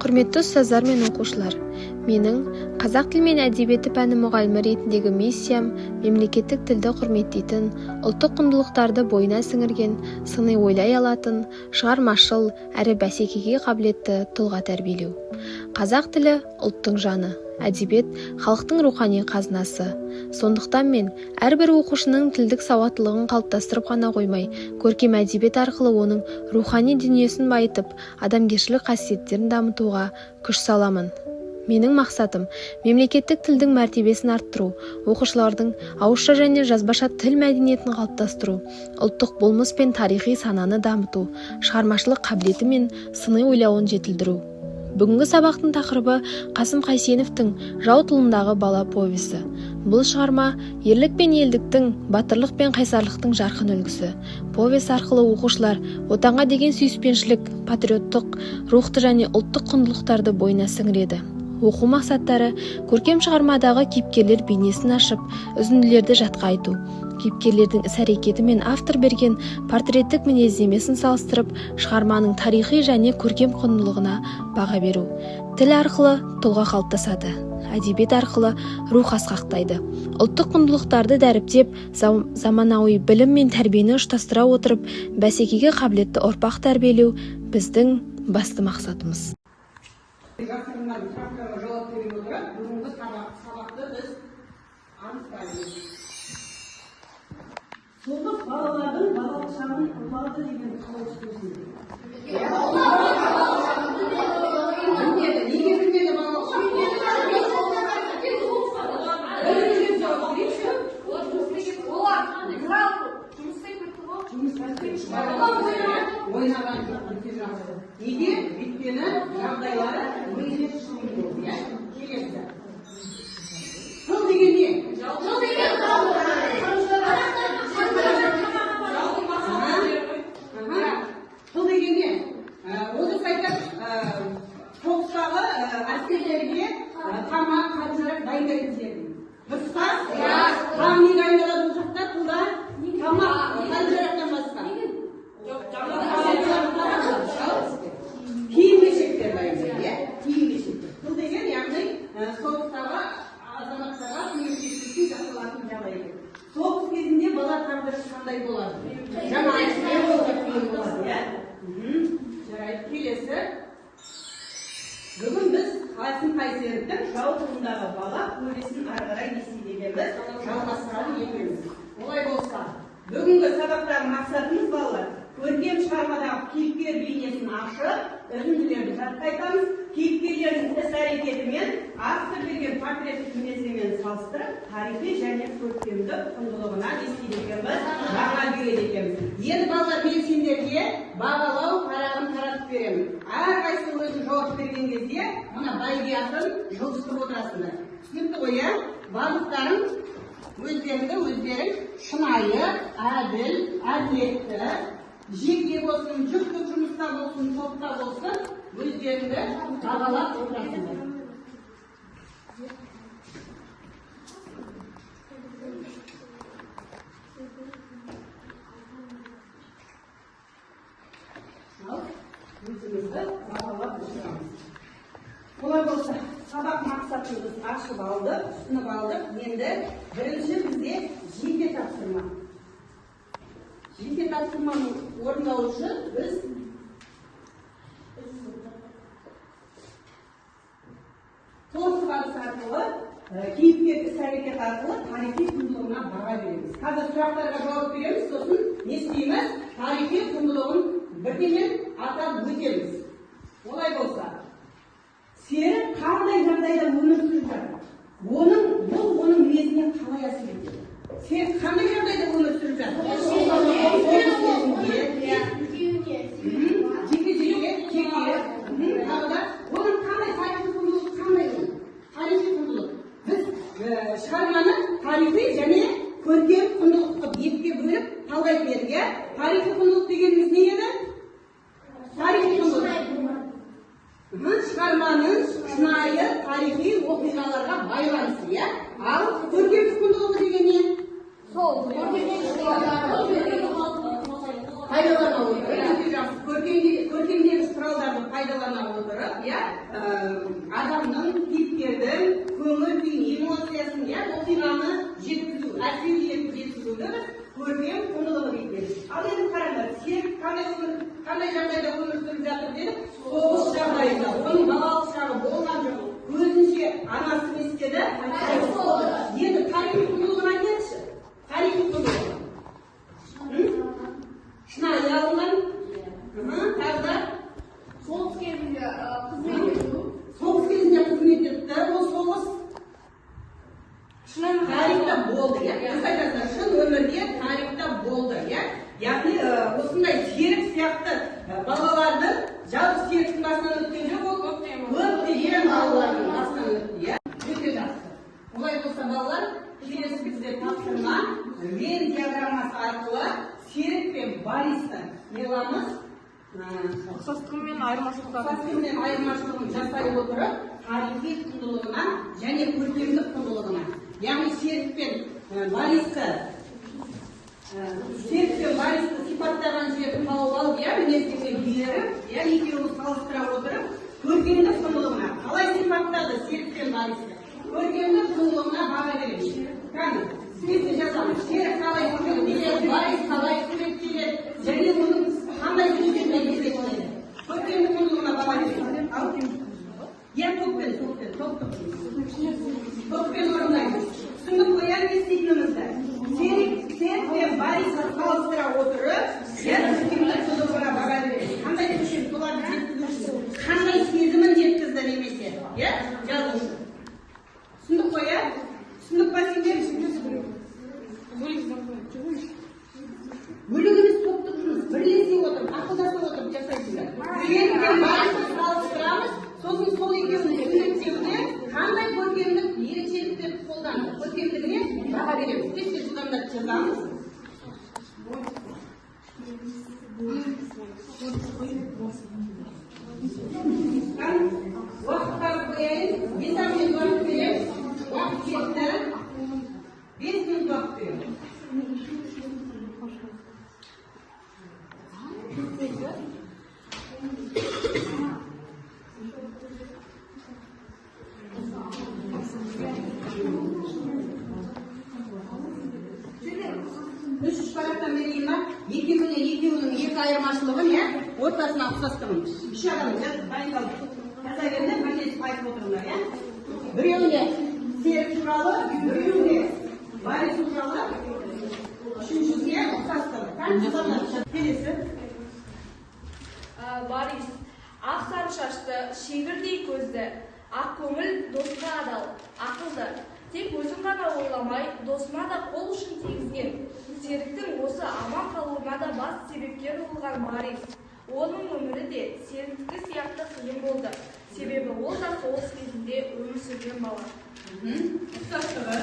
Құрметті ұстаздар мен оқушылар, менің қазақ тілі мен әдебиеті пәні мұғалімі ретіндегі миссиям мемлекеттік тілді құрметтейтін, ұлттық құндылықтарды бойына сіңірген, сыни ойлай алатын, шығармашыл әрі бәсекеге қабілетті тұлға тәрбиелеу. Қазақ тілі ұлттың жаны, әдебиет халықтың рухани қазынасы. Сондықтан мен әрбір оқушының тілдік сауаттылығын қалыптастырып қана қоймай, көркем әдебиет арқылы оның рухани дүниесін байытып, адамгершілік қасиеттерін дамытуға күш саламын. Менің мақсатым мемлекеттік тілдің мәртебесін арттыру, оқушылардың ауызша және жазбаша тіл мәдениетін қалыптастыру, ұлттық болмыс пен тарихи сананы дамыту, шығармашылық қабілеті мен сыни ойлауын жетілдіру. Бүгінгі сабақтың тақырыбы Қасым Қайсеновтің «Жау тылындағы бала» повесі. Бұл шығарма ерлік пен елдіктің, батырлық пен қайсарлықтың жарқын үлгісі. Повес арқылы оқушылар отанға деген сүйіспеншілік, патриоттық, рухты және ұлттық құндылықтарды бойына сіңіреді. Оқу мақсаттары көркем шығармадағы кейіпкерлер бейнесін ашып, үзінділерді жатқа айту, кейіпкерлердің іс-әрекеті мен автор берген портреттік мінездемесін салыстырып, шығарманың тарихи және көркем құндылығына баға беру. Тіл арқылы тұлға қалыптасады, әдебиет арқылы рух асқақтайды. Ұлттық құндылықтарды дәріптеп, заманауи білім мен тәрбиені ұштастыра отырып, бәсекеге қабілетті ұрпақ тәрбиелеу біздің басты мақсатымыз. Жасырынған сұрақтарға жауап бере отырып, бүгінгі сабақты біз анықтаймыз. Соғыс балалардың балалық шағын ұрлады деген қалай түсінесіз? Неге білмеді балалық шағын? Ойнаған өте жақсы. Неге? Өйткені жағдайлары өте шын болды, иә? Келесі. Жол деген не? Жол деген жол деген не? Оны айтады, соғыстағы әскерлерге тамақ, қару-жарақ дайындайтын жердің. Дұрыс па? Там не дайындалады бұл жақта? Бұлда тамақ, қару-жарақтан басқа. Киім-кешектер дайындайды, киім-кешектер. Бұл деген, яғни соғыстағы азаматтарға киім-кешектің жасалатын жағдайы. Соғыс кезінде бала тағдыры қандай болады? Жаңа айтылған болса қиын болады, иә? Жарайды, келесі. Бүгін біз Қасым Қайсеновтің «Жау тылындағы бала» повесін ары қарай естігенбіз, жалғастыратын етеміз. Олай болса, бүгінгі сабақтағы мақсатымыз балалар, көркем шығармадағы кейіпкер бейнесін ашып, үзінділерді жатқа айтамыз, кейіпкерлердің іс-әрекетімен автор берген портреттік мінездемені салыстырып, тарихи және көркемдік құндылығына естігенбіз, баға береді екенбіз. Енді балалар, мен сендерге бағалау парағын таратып беремін. Әрқайсысы өзін жауап берген кезде, мына байгиясын жылжытып отырасыңдар. Түсінікті ғой, иә? Барлықтарың өздерің шынайы, әділ, әділетті, жеке болсын, жүктік жұмыста болсын, топта болсын, өздеріңді бағалап отырасыңдар. Өзімізді бағалап отырамыз. Олай болса, сабақ мақсатымыз ашып алдық, түсініп алдық. Енді бірінші бізде жеке тапсырма. Жеке тапсырманы орындау үшін біз соғыс барысы арқылы, кейіпкер іс-әрекет арқылы тарихи құндылығына баға береміз. Қазір сұрақтарға жауап береміз, сосын не істейміз? Тарихи құндылығын бірден атап өтеміз. Олай болса, сері қандай жағдайда өмір сүріп жатыр? Оның мінезіне қалай әсер етеді? Сен қандай жағдайда өмір сүріп жатыр? Жеке. Оның қандай тарихи құндылығы қандай оның? Тарихи құндылық. Біз шығарманы тарихи және көркем құндылыққа екіге бөліп талдайтын едік, иә? Тарихи құндылық дегеніміз не еді? Тарихи құндылық. Шығарманың шынайы тарихи оқиғаларға байланысы, иә? Ал көркемдік құндылығы деген не? Сол. Пайдалануы. Көркемдегі құралдарды пайдалана отырып, адамның кейіпкердің көңіл күйін, эмоциясын, оқиғаны жеткізу, әсер етіп жеткізуді көркем құндылығы дейді. Ал енді қараңдар, серік қандай жағдайда өмір сүріп жатыр дедік? Соғыс жағдайында, оның балалық шағы болған жоқ. Көзінше анасы не істеді? Енді тарихи құндылығын айтайықшы. Тарихи құндылығы. Шынайы алынған, тағы соғыс кезінде қызмет ету. Соғыс кезінде қызмет етті, ол соғыс тарихта болды, Біз айтасыздар, шын өмірде тарихта болды, Яғни, осындай серік сияқты балалардың жалғыз серіктің басынан өткен жоқ, ол көптеген балалардың басынан өтті, Өте жақсы. Олай болса балалар, келесі бізде тапсырма Вен диаграммасы арқылы серік пен Бористі не қыламыз? Ұқсастығы мен айырмашылығын жасай отырып, тарихи құндылығына және көркемдік құндылығына. Яғни серік пен Бористі сипаттаған жерді тауып алып, мінездеме беріп, екеуін салыстыра отырып, көркемдік құндылығына. Қалай сипаттады серік пен Бористі? Көркемдік құндылығына баға береміз. Қане, список жазамыз. Серік қалай суреттеледі, Борис қалай суреттеледі, және оның қандай сөздермен суреттеледі. Көркемдік құндылығына баға береміз. Топпен орындаймыз. Түсініп қояр естейтінімізді. Серік пен Бористі салыстыра отырып, көркемдік құндылығына баға береміз. Қандай сөздер соларды жеткізуші, қандай сезімін жеткізді немесе, жазушы. Түсініп қояр? Түсініп па сендер? Бөлек емес, топтық жұмыс, бірлесе отырып, ақылдаса отырып жасайсыздар. Серік пен Бористі салыстырамыз, сосын сол екеуінің суреттеуде қандай көркемдік ерекшеліктерді қолданды, көркемдігіне баға береміз. Тез жылдамдап жазамыз. Уақыттар қояйын, 5 минут уақыт береміз. Уақыт кетті. 5 минут уақыт береміз. Үш парақтан берейін ба? Екеуінің екі айырмашылығын, ортасына ұқсастығын. Үш адам дайындалып жаза берді, бірлесіп айтып отырыңдар, Біреуіне серік туралы, біреуіне Борис туралы, үшіншісіне ұқсастығы. Келесі. Борис, ақ сары шашты, шегірдей көзді, ақ көңіл, досқа адал, ақылды. Тек өзін ғана ойламай, досына да қол ұшын тигізген. Серіктің осы аман қалуына да бас себепкер болған Борис. Оның өмірі де серіктікі сияқты қиын болды. Себебі ол да соғыс кезінде өмір сүрген бала. Ұқсастығы.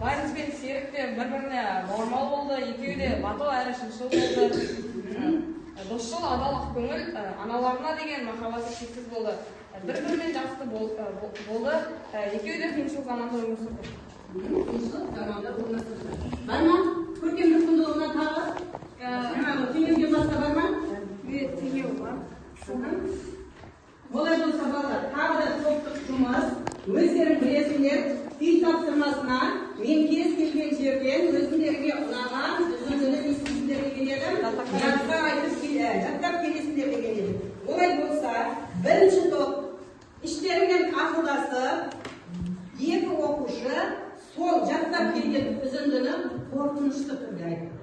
Борис пен серік те бір-біріне нормал болды, екеуі де батыл әрі шыншыл болды. Досшыл, адал, ақкөңіл, аналарына деген махаббаты шексіз болды. Бір-бірімен жақсы болды, екеуі де қиыншылық заманда өмір сүрді. Бар ма? Көркемдік құндылығына тағы? Теңеуден басқа бар ма? Теңеу бар. Олай болса балалар, тағы да топтық жұмыс. Өздерің білесіңдер, үй тапсырмасына мен кез келген жерден өзіңдерге ұнаған үзіндіні естисіңдер деген едім. Жаттап келесіңдер деген едім. Олай болса, бірінші топ іштеріңнен ақылдасып, екі оқушы сол жаттап келген үзіндіні қорқынышты түрде айтады.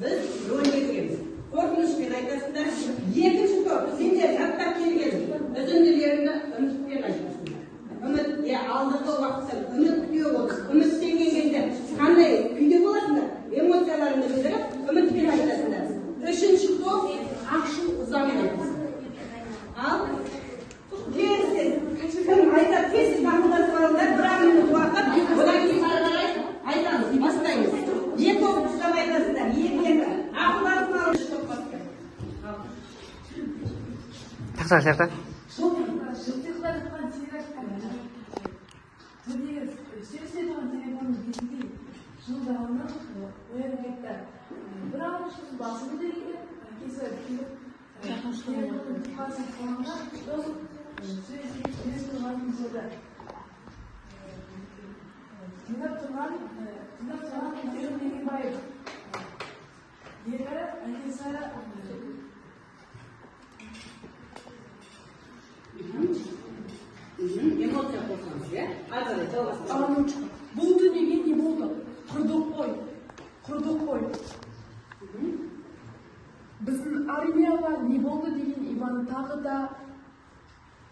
Біз рөлге кіреміз. Қорқынышпен айтасыңдар. Екінші топ сендер жаттап келген үзінділеріңді үмітпен айтасыңдар. Үміт, алдыңғы уақытта үміт күтіп отыр. Үміттенген кезде қандай күйде боласыңдар? Эмоцияларыңды білдіріп, үмітпен айтасыңдар. Үшінші топ ақшыл ызамен айтасыңдар. Ал келсіз, кім айтады, келсіз ақылдасып алыңдар, 1 минут уақыт, одан кейін ары қарай айтамыз, бастаймыз. Екі оқушыдан айтасыздар, екі. Ақылдасып алыңдар, үш топ бастайды. Тақсақ сияқты. жылдағында оянып кетті. Бір ауыз басын берген, әкесі Эмоция қосамыз, иә? Азыр жалғастырайық. Болды деген не болды? Құрдық қой. Біздің армияға не болды деген Иван тағы да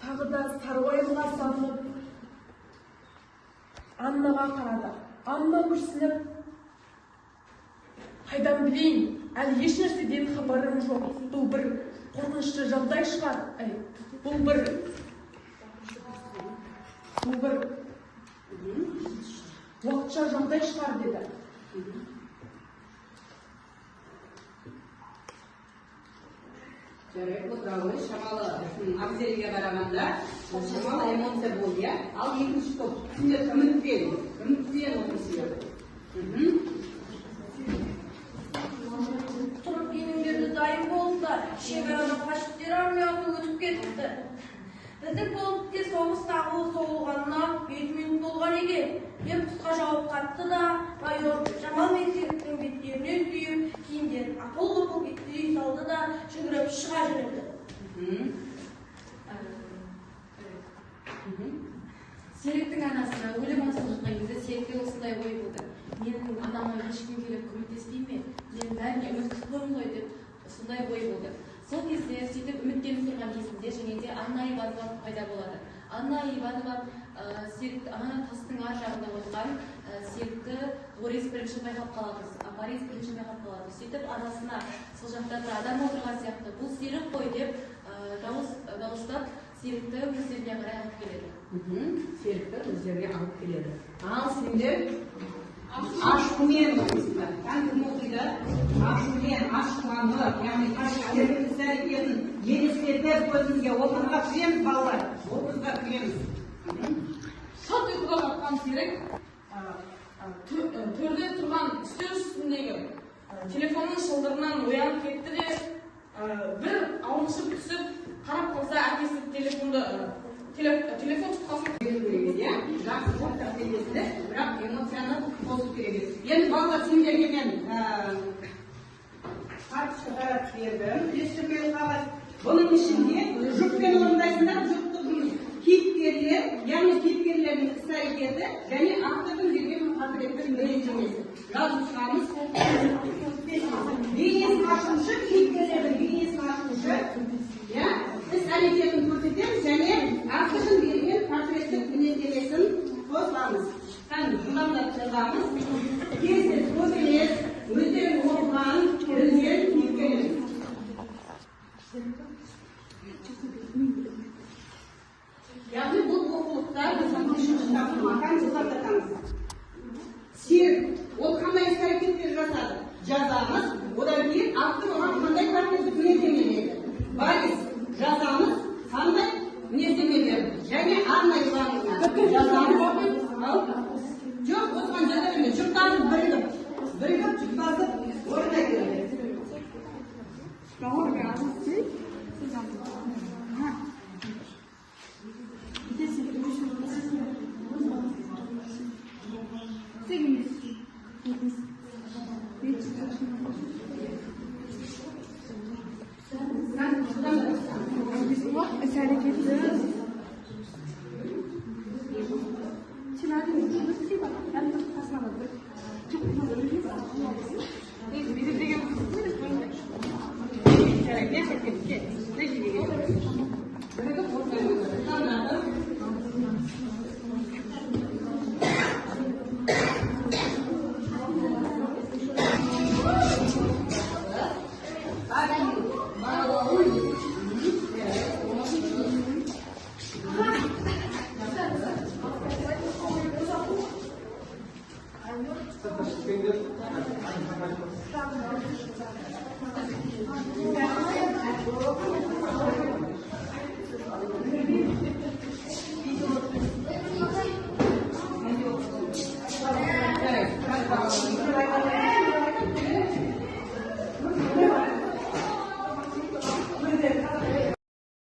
сарыуайымға салынып Аннаға қарады. Анна күрсініп, қайдан білейін, әлі еш нәрседен хабарым жоқ. Бұл бір қорқынышты жағдай шығар. Бұл бір уақытша жағдай шығар деді. Жарайды, отырауы шамалы абзелге қарағанда шамалы эмоция болды, иә? Ал екінші топ, сендер үмітпен оқысыңдар. Тұрып енімдерді дайын болдылар. Шекарада фашистер армиясы өтіп кетіпті. Біздің полкте соғыстағы соғылғанына 5 минут болған екен. Деп қысқа жауап қатты да, майор Жамал мен Серіктің беттерінен сүйіп, киімдерін апыл-ғұпыл киіп салды да, жүгіріп шыға жөнелді. Серіктің анасы өлім аузына жатқан кезде Серікте осындай ой болды. Менің анама ешкім келіп көмектеспей ме? Мен бәріне үміт күтемін ғой деп сондай ой болды. Сол кезде сөйтіп үміттеніп тұрған кезінде және де Анна Иванова пайда болады. Анна Иванова ана тастың ар жағында отырған Серікті Борис бірінші байқап қалады. Борис бірінші байқап қалады. Сөйтіп анасына сол жақта бір адам отырған сияқты бұл Серік қой деп дауыстап Серікті өздеріне қарай алып келеді. Серікті өздеріне алып келеді. Ал сендер ашумен оқысыңдар. Кім оқиды? Ашумен, ашқыланды, яғни фашистердің іс-әрекетін елестетіп көзімізге отырға кіреміз, балалар. Отырға кіреміз. Шат ұйқыда жатқан Серік төрде тұрған үстел үстіндегі телефонның шылдырынан оянып кетті де бір аунышып түсіп қарап қалса әкесі телефон тұтқасын жақсы жоқтар келесіздер, бірақ эмоцияны қосып керек. Енді балалар сендерге мен карточка таратып бердім. Ешкіммен қағаз. Бұның ішінде жұппен орындайсыңдар, жұптың кейіпкерлер, яғни кейіпкерлердің іс-әрекеті және автордың берген портреттің мінездемесі. Жазып шығамыз. Бейнесін ашушы, кейіпкерлердің бейнесін ашушы, іс-әрекетін көрсетеміз және автордың берген портреттің мінездемесін қосамыз. Жыламдап жазамыз. Кездес көзелес, өздерін оқыған, білген кейіпкерлер. Яғни бұл оқулықтар біздің үшінші тапсырмадан жылдатамыз. Серік, ол қандай іс-әрекеттер жасады? Жазамыз, одан кейін автор оған қандай портреттік мінездеме берді? Борис, жазамыз, қандай мінездеме берді? Және Анна Ивановна жазамыз. Жоқ, осыған жаза бермейді. Жұптасып бірігіп, жұптасып орындай береді. Іс-әрекеті